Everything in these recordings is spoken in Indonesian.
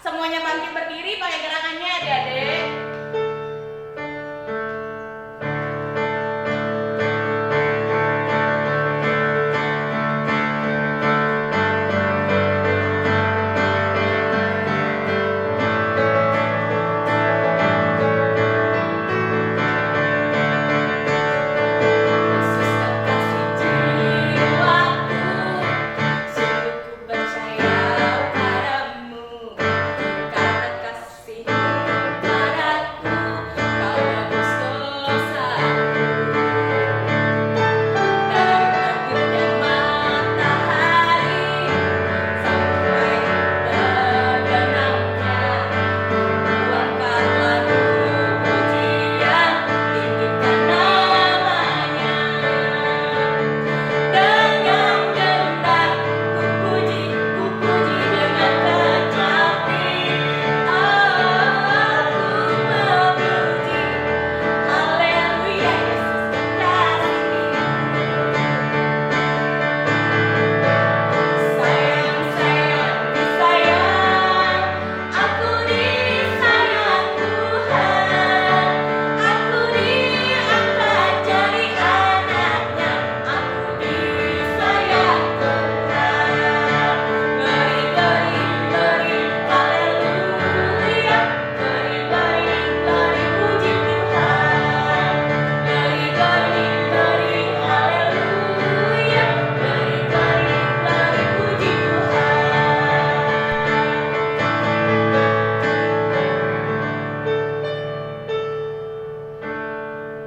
Semuanya bangkit berdiri pakai gerakannya adik-adik.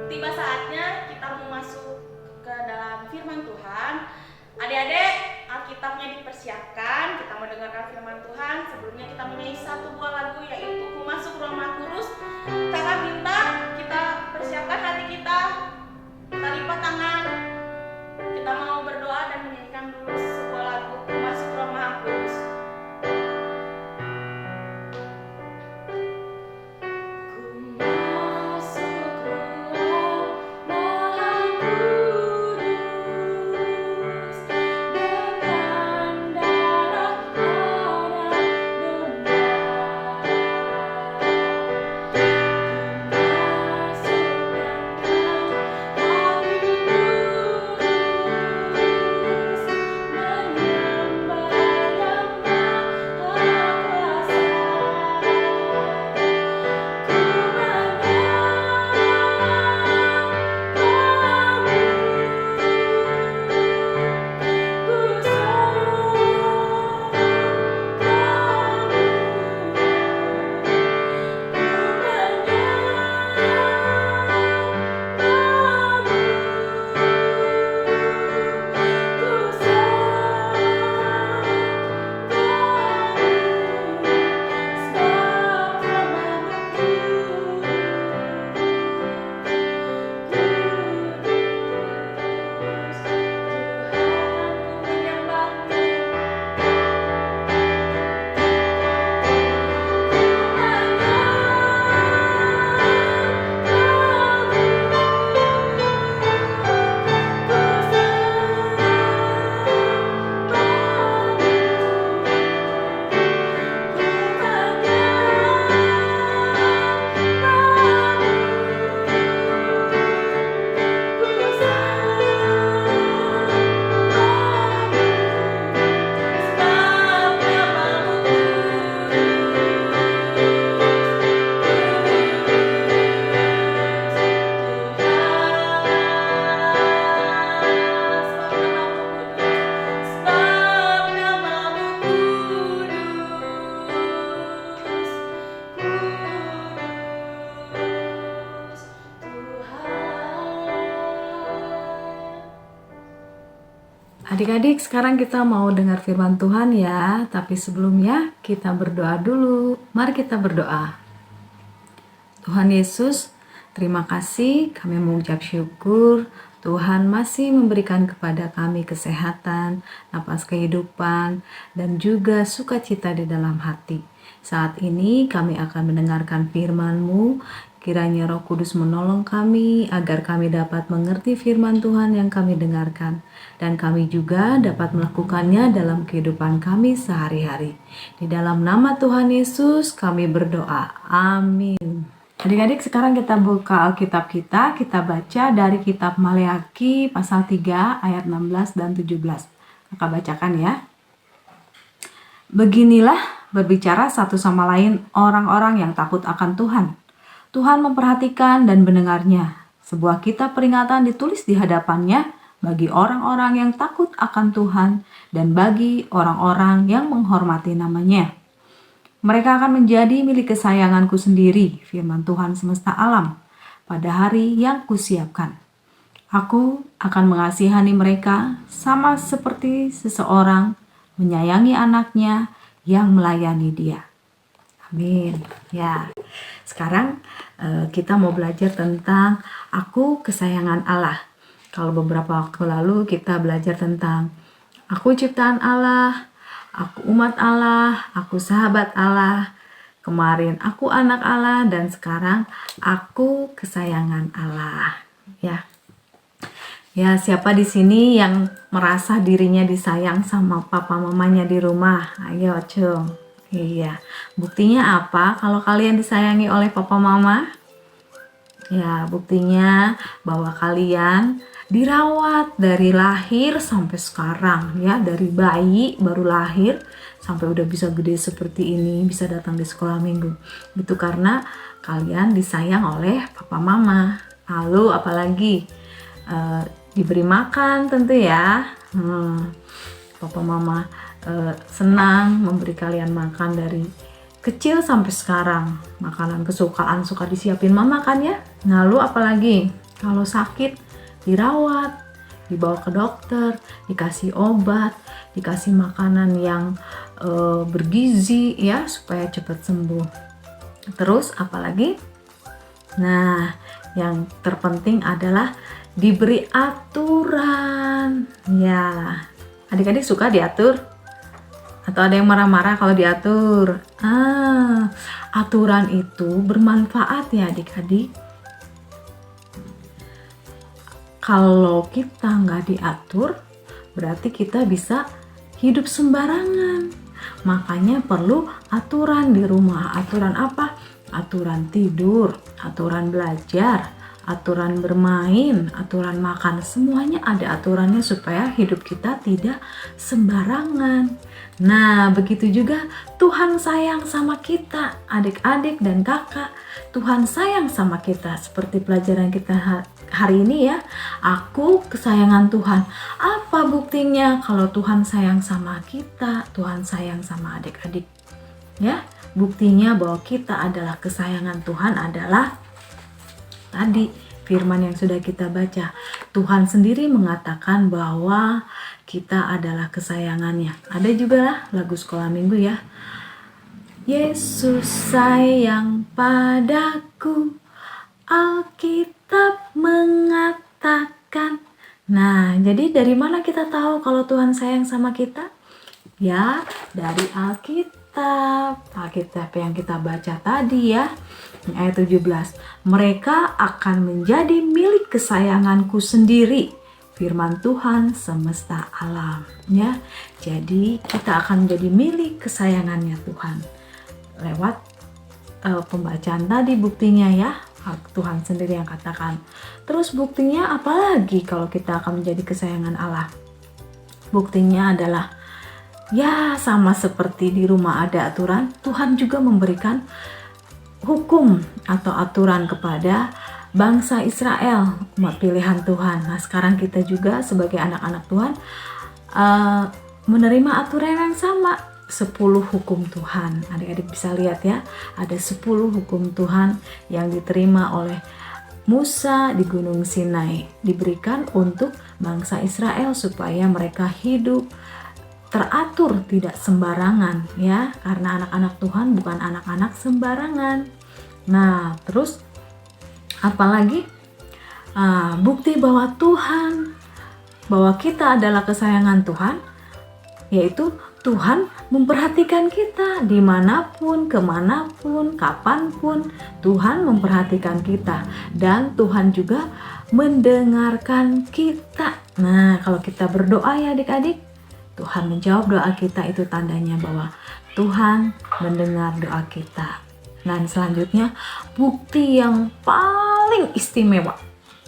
Tiba saatnya kita mau masuk ke dalam firman Tuhan. Adik-adik, Alkitabnya dipersiapkan. Kita mendengarkan firman Tuhan. Sebelumnya kita menyanyi satu buah lagu, yaitu Ku Masuk Ruang Maha Kudus. Kakak minta kita persiapkan hati kita. Kita lipat tangan. Kita mau berdoa dan menyanyikan dulu sebuah lagu Ku Masuk Ruang Maha Kudus. Adik-adik, sekarang kita mau dengar firman Tuhan ya. Tapi sebelumnya kita berdoa dulu. Mari kita berdoa. Tuhan Yesus, terima kasih, kami mengucap syukur. Tuhan masih memberikan kepada kami kesehatan, napas kehidupan, dan juga sukacita di dalam hati. Saat ini kami akan mendengarkan firman-Mu Kiranya Roh Kudus menolong kami agar kami dapat mengerti firman Tuhan yang kami dengarkan, dan kami juga dapat melakukannya dalam kehidupan kami sehari-hari. Di dalam nama Tuhan Yesus kami berdoa. Amin. Adik-adik, sekarang kita buka Alkitab kita baca dari kitab Maleakhi pasal 3 ayat 16 dan 17. Kakak bacakan ya. Beginilah berbicara satu sama lain orang-orang yang takut akan Tuhan. Tuhan memperhatikan dan mendengarnya. Sebuah kitab peringatan ditulis di hadapannya bagi orang-orang yang takut akan Tuhan dan bagi orang-orang yang menghormati namanya. Mereka akan menjadi milik kesayanganku sendiri, firman Tuhan semesta alam, pada hari yang kusiapkan. Aku akan mengasihani mereka sama seperti seseorang menyayangi anaknya yang melayani dia. Amin. Ya, sekarang kita mau belajar tentang aku kesayangan Allah. Kalau beberapa waktu lalu kita belajar tentang aku ciptaan Allah, aku umat Allah, aku sahabat Allah. Kemarin aku anak Allah, dan sekarang aku kesayangan Allah. Ya, siapa di sini yang merasa dirinya disayang sama papa mamanya di rumah? Ayo, cung. Iya, buktinya apa kalau kalian disayangi oleh papa mama? Ya, buktinya bahwa kalian dirawat dari lahir sampai sekarang, ya, dari bayi baru lahir sampai udah bisa gede seperti ini, bisa datang di sekolah minggu. Itu karena kalian disayang oleh papa mama. Lalu apalagi diberi makan tentu ya. Papa mama senang memberi kalian makan dari kecil sampai sekarang. Makanan kesukaan suka disiapin mama kan ya. Lalu apalagi kalau sakit dirawat, dibawa ke dokter, dikasih obat, dikasih makanan yang bergizi ya supaya cepat sembuh. Terus apalagi? Nah, yang terpenting aturan diberi aturan. Ya, adik-adik suka diatur? Atau ada yang marah-marah kalau diatur? Aturan itu bermanfaat ya adik-adik. Kalau kita nggak diatur, berarti kita bisa hidup sembarangan. Makanya perlu aturan di rumah. Aturan apa? Aturan tidur, aturan belajar, aturan bermain, aturan makan, semuanya ada aturannya supaya hidup kita tidak sembarangan. Nah, begitu juga Tuhan sayang sama kita, adik-adik dan kakak. Tuhan sayang sama kita, seperti pelajaran kita hari ini ya. Aku kesayangan Tuhan. Apa buktinya kalau Tuhan sayang sama kita, Tuhan sayang sama adik-adik? Ya, buktinya bahwa kita adalah kesayangan Tuhan adalah tadi firman yang sudah kita baca. Tuhan sendiri mengatakan bahwa kita adalah kesayangannya. Ada juga lah lagu sekolah minggu ya. Yesus sayang padaku, Alkitab mengatakan. Nah, jadi dari mana kita tahu kalau Tuhan sayang sama kita? Ya, dari Alkitab yang kita baca tadi ya. Ayat 17. Mereka akan menjadi milik kesayanganku sendiri, firman Tuhan semesta alam ya. Jadi kita akan menjadi milik kesayangannya Tuhan lewat pembacaan tadi, buktinya ya Tuhan sendiri yang katakan. Terus buktinya apalagi kalau kita akan menjadi kesayangan Allah? Buktinya adalah ya sama seperti di rumah ada aturan, Tuhan juga memberikan hukum atau aturan kepada bangsa Israel, umat pilihan Tuhan. Nah, sekarang kita juga sebagai anak-anak Tuhan menerima aturan yang sama, 10 hukum Tuhan. Adik-adik bisa lihat ya, ada 10 hukum Tuhan yang diterima oleh Musa di Gunung Sinai, diberikan untuk bangsa Israel supaya mereka hidup teratur, tidak sembarangan ya, karena anak-anak Tuhan bukan anak-anak sembarangan. Nah, terus apalagi bukti bahwa kita adalah kesayangan Tuhan, yaitu Tuhan memperhatikan kita dimanapun, kemanapun, kapanpun. Tuhan memperhatikan kita dan Tuhan juga mendengarkan kita. Nah, kalau kita berdoa ya adik-adik, Tuhan menjawab doa kita, itu tandanya bahwa Tuhan mendengar doa kita. Dan selanjutnya, bukti yang paling istimewa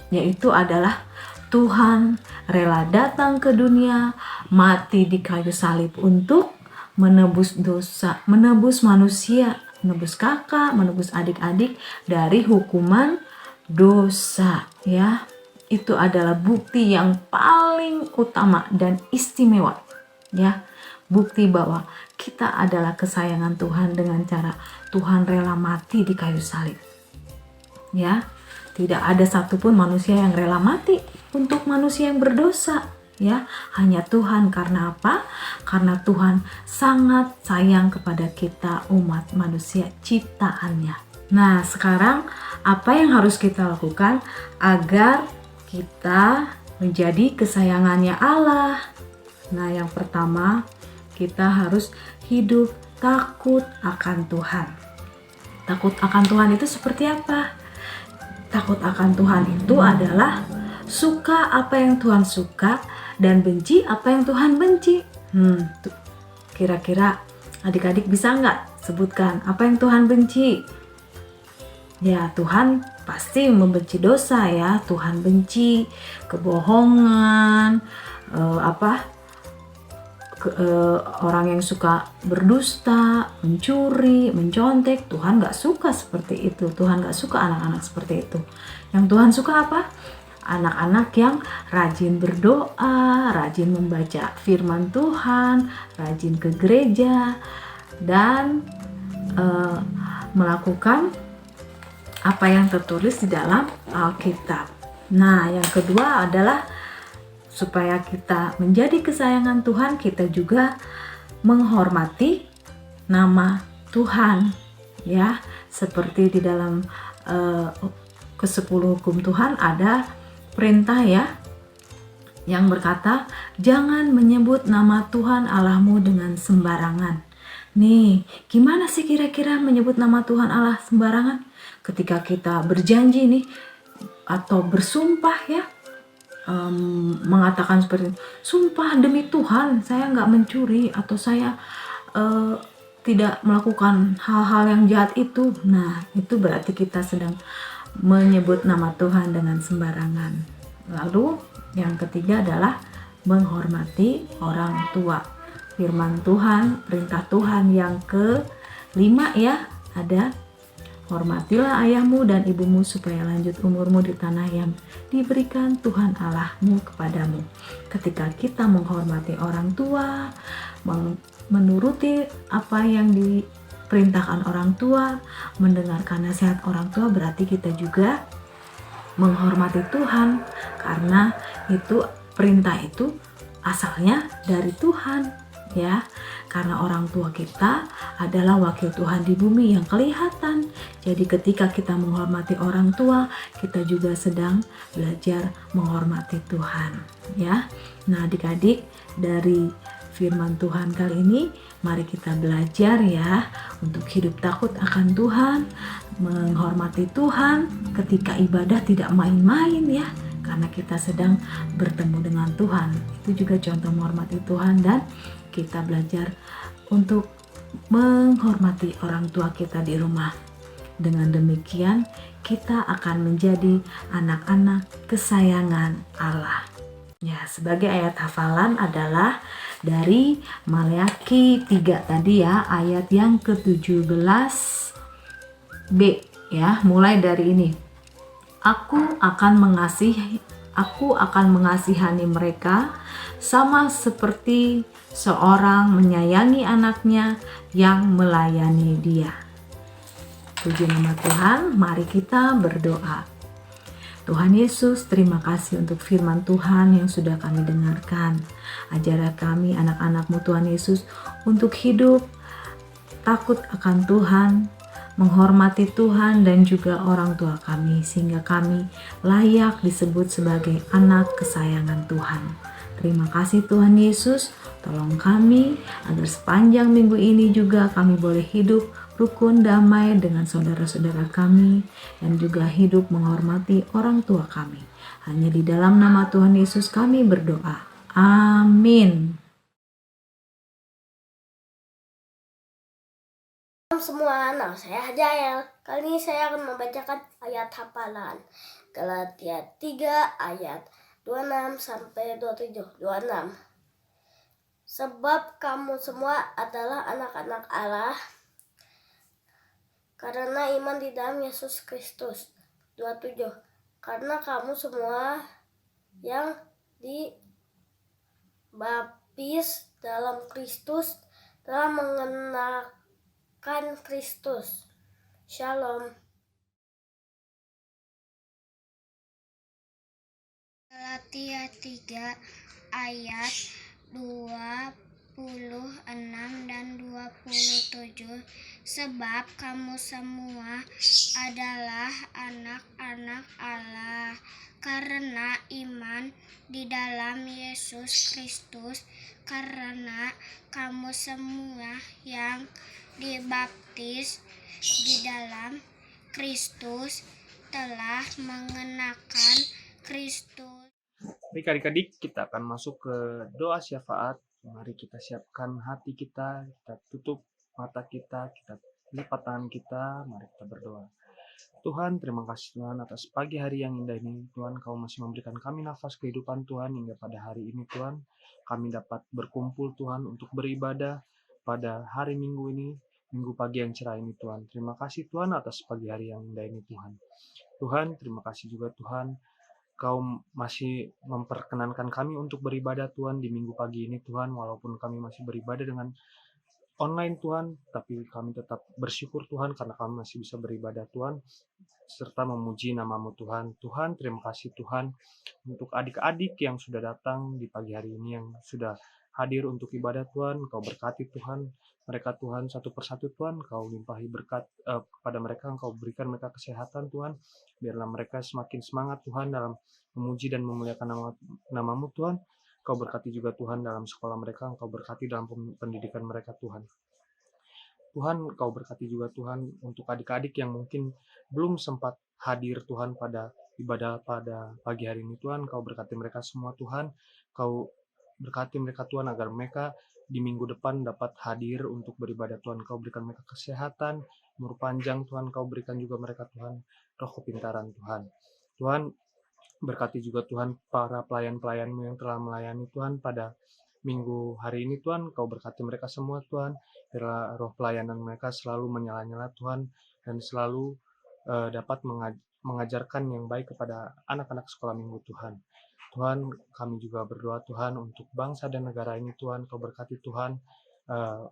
yaitu adalah Tuhan rela datang ke dunia, mati di kayu salib untuk menebus dosa, menebus manusia, menebus kakak, menebus adik-adik dari hukuman dosa, ya. Itu adalah bukti yang paling utama dan istimewa, ya. Bukti bahwa kita adalah kesayangan Tuhan dengan cara Tuhan rela mati di kayu salib. Ya, tidak ada satupun manusia yang rela mati untuk manusia yang berdosa, ya. Hanya Tuhan. Karena apa? Karena Tuhan sangat sayang kepada kita, umat manusia ciptaannya. Nah, sekarang apa yang harus kita lakukan agar kita menjadi kesayangannya Allah? Nah, yang pertama, kita harus hidup takut akan Tuhan. Takut akan Tuhan itu seperti apa? Takut akan Tuhan itu adalah suka apa yang Tuhan suka dan benci apa yang Tuhan benci. Kira-kira adik-adik bisa nggak sebutkan apa yang Tuhan benci? Ya, Tuhan pasti membenci dosa, ya. Tuhan benci kebohongan, orang yang suka berdusta, mencuri, mencontek. Tuhan gak suka seperti itu. Tuhan gak suka anak-anak seperti itu. Yang Tuhan suka apa? Anak-anak yang rajin berdoa, rajin membaca firman Tuhan, rajin ke gereja, dan melakukan apa yang tertulis di dalam Alkitab. Nah, yang kedua adalah supaya kita menjadi kesayangan Tuhan, kita juga menghormati nama Tuhan, ya. Seperti di dalam ke-10 hukum Tuhan ada perintah, ya, yang berkata, jangan menyebut nama Tuhan Allahmu dengan sembarangan. Nih, gimana sih kira-kira menyebut nama Tuhan Allah sembarangan? Ketika kita berjanji nih atau bersumpah, ya, mengatakan seperti itu, sumpah demi Tuhan saya nggak mencuri atau saya tidak melakukan hal-hal yang jahat itu. Nah, itu berarti kita sedang menyebut nama Tuhan dengan sembarangan. Lalu yang ketiga adalah menghormati orang tua. Firman Tuhan, perintah Tuhan yang ke-5, ya, ada hormatilah ayahmu dan ibumu supaya lanjut umurmu di tanah yang diberikan Tuhan Allahmu kepadamu. Ketika kita menghormati orang tua, menuruti apa yang diperintahkan orang tua, mendengarkan nasihat orang tua, berarti kita juga menghormati Tuhan, karena itu perintah itu asalnya dari Tuhan, ya. Karena orang tua kita adalah wakil Tuhan di bumi yang kelihatan. Jadi ketika kita menghormati orang tua, kita juga sedang belajar menghormati Tuhan, ya. Nah, adik-adik, dari firman Tuhan kali ini, mari kita belajar, ya, untuk hidup takut akan Tuhan, menghormati Tuhan. Ketika ibadah tidak main-main, ya, karena kita sedang bertemu dengan Tuhan. Itu juga contoh menghormati Tuhan, dan kita belajar untuk menghormati orang tua kita di rumah. Dengan demikian, kita akan menjadi anak-anak kesayangan Allah. Ya, sebagai ayat hafalan adalah dari Maleakhi 3 tadi, ya, ayat yang ke-17b, ya. Mulai dari ini. Aku akan mengasihani mereka sama seperti seorang menyayangi anaknya yang melayani dia. Puji nama Tuhan, mari kita berdoa. Tuhan Yesus, terima kasih untuk firman Tuhan yang sudah kami dengarkan. Ajarlah kami anak-anak-Mu Tuhan Yesus untuk hidup takut akan Tuhan, menghormati Tuhan dan juga orang tua kami, sehingga kami layak disebut sebagai anak kesayangan Tuhan. Terima kasih Tuhan Yesus, Tolong kami agar sepanjang minggu ini juga kami boleh hidup rukun damai dengan saudara-saudara kami dan juga hidup menghormati orang tua kami. Hanya di dalam nama Tuhan Yesus kami berdoa. Amin. Salam semua, nama saya Jael. Kali ini saya akan membacakan ayat hafalan Galatia 3 ayat 26 sampai 27. 26. Sebab kamu semua adalah anak-anak Allah karena iman di dalam Yesus Kristus. 27. Karena kamu semua yang dibaptis dalam Kristus telah mengenakan Kristus. Shalom. Galatia 3 ayat 26 dan 27. Sebab kamu semua adalah anak-anak Allah karena iman di dalam Yesus Kristus. Karena kamu semua yang dibaptis di dalam Kristus telah mengenakan Kristus. Baik adik-adik, kita akan masuk ke doa syafaat. Mari kita siapkan hati kita tutup mata kita lipat tangan kita, mari kita berdoa. Tuhan, terima kasih Tuhan atas pagi hari yang indah ini. Tuhan, Kau masih memberikan kami nafas kehidupan Tuhan hingga pada hari ini Tuhan. Kami dapat berkumpul Tuhan untuk beribadah pada hari Minggu ini, Minggu pagi yang cerah ini Tuhan. Terima kasih Tuhan atas pagi hari yang indah ini Tuhan. Tuhan, terima kasih juga Tuhan. Kau masih memperkenankan kami untuk beribadah Tuhan di minggu pagi ini Tuhan, walaupun kami masih beribadah dengan online Tuhan, tapi kami tetap bersyukur Tuhan karena kami masih bisa beribadah Tuhan, serta memuji nama-Mu Tuhan. Tuhan, terima kasih Tuhan untuk adik-adik yang sudah datang di pagi hari ini, yang sudah hadir untuk ibadah Tuhan. Kau berkati Tuhan mereka Tuhan satu persatu Tuhan, Kau limpahi berkat kepada mereka, Kau berikan mereka kesehatan Tuhan, biarlah mereka semakin semangat Tuhan dalam memuji dan memuliakan nama-Mu Tuhan. Kau berkati juga Tuhan dalam sekolah mereka, Kau berkati dalam pendidikan mereka Tuhan. Tuhan, Kau berkati juga Tuhan untuk adik-adik yang mungkin belum sempat hadir Tuhan pada ibadah pada pagi hari ini Tuhan. Kau berkati mereka semua Tuhan. Kau berkati mereka Tuhan agar mereka di minggu depan dapat hadir untuk beribadah Tuhan. Kau berikan mereka kesehatan, umur panjang Tuhan. Kau berikan juga mereka Tuhan roh kepintaran Tuhan. Tuhan, berkati juga Tuhan para pelayan-pelayan-Mu yang telah melayani Tuhan pada minggu hari ini Tuhan. Kau berkati mereka semua Tuhan. Biarlah roh pelayanan mereka selalu menyala-nyala Tuhan, dan selalu dapat mengajarkan yang baik kepada anak-anak sekolah minggu Tuhan. Tuhan, kami juga berdoa Tuhan untuk bangsa dan negara ini Tuhan. Kau berkati Tuhan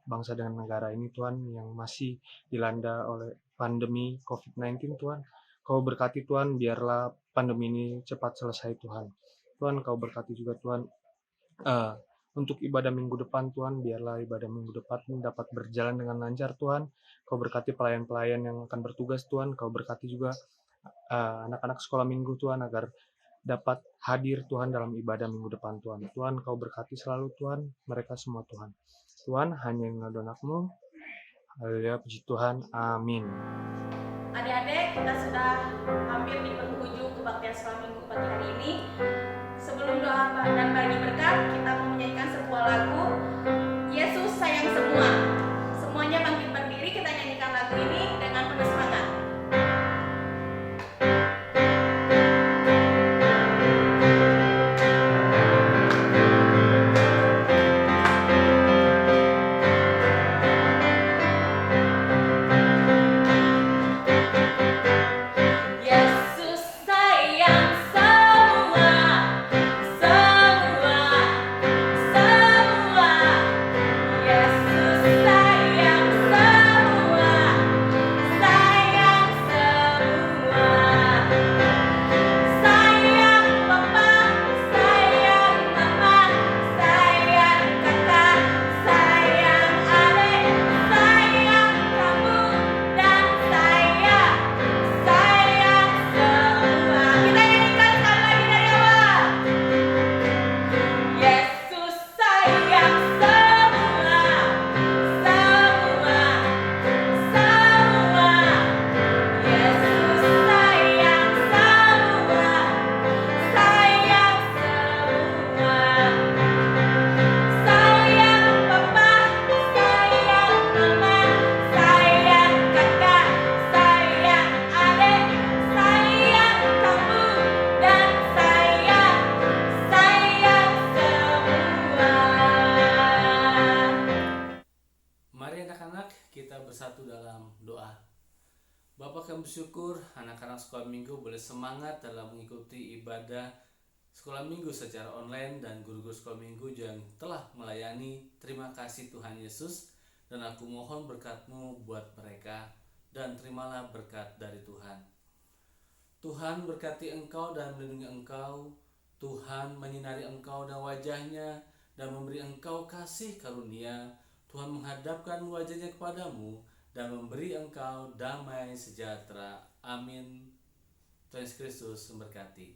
bangsa dan negara ini Tuhan yang masih dilanda oleh pandemi COVID-19 Tuhan. Kau berkati Tuhan, biarlah pandemi ini cepat selesai Tuhan. Tuhan, Kau berkati juga Tuhan untuk ibadah minggu depan Tuhan, biarlah ibadah minggu depan dapat berjalan dengan lancar Tuhan. Kau berkati pelayan-pelayan yang akan bertugas Tuhan. Kau berkati juga anak-anak sekolah minggu Tuhan agar dapat hadir Tuhan dalam ibadah minggu depan Tuhan. Tuhan, Kau berkati selalu Tuhan mereka semua Tuhan. Tuhan, hanya yang doa-Mu. Haleluya, puji Tuhan. Amin. Adik-adik, kita sudah hampir di penghujung kebaktian sekolah minggu pagi hari ini. Sebelum doa dan bagi berkat, kita mau menyanyikan sebuah lagu, Yesus Sayang Semua. Semuanya bangkit berdiri, kita nyanyikan lagu ini dengan penuh semangat. Yesus sayang semua, semua, semua. Yesus sayang semua, bersyukur anak-anak sekolah minggu boleh semangat dalam mengikuti ibadah sekolah minggu secara online, dan guru-guru sekolah minggu yang telah melayani. Terima kasih Tuhan Yesus, dan aku mohon berkat-Mu buat mereka, dan terimalah berkat dari Tuhan. Tuhan berkati engkau dan melindungi engkau. Tuhan menyinari engkau dan wajahnya dan memberi engkau kasih karunia. Tuhan menghadapkan wajahnya kepadamu dan memberi engkau damai sejahtera. Amin. Tuhan Yesus Kristus memberkati.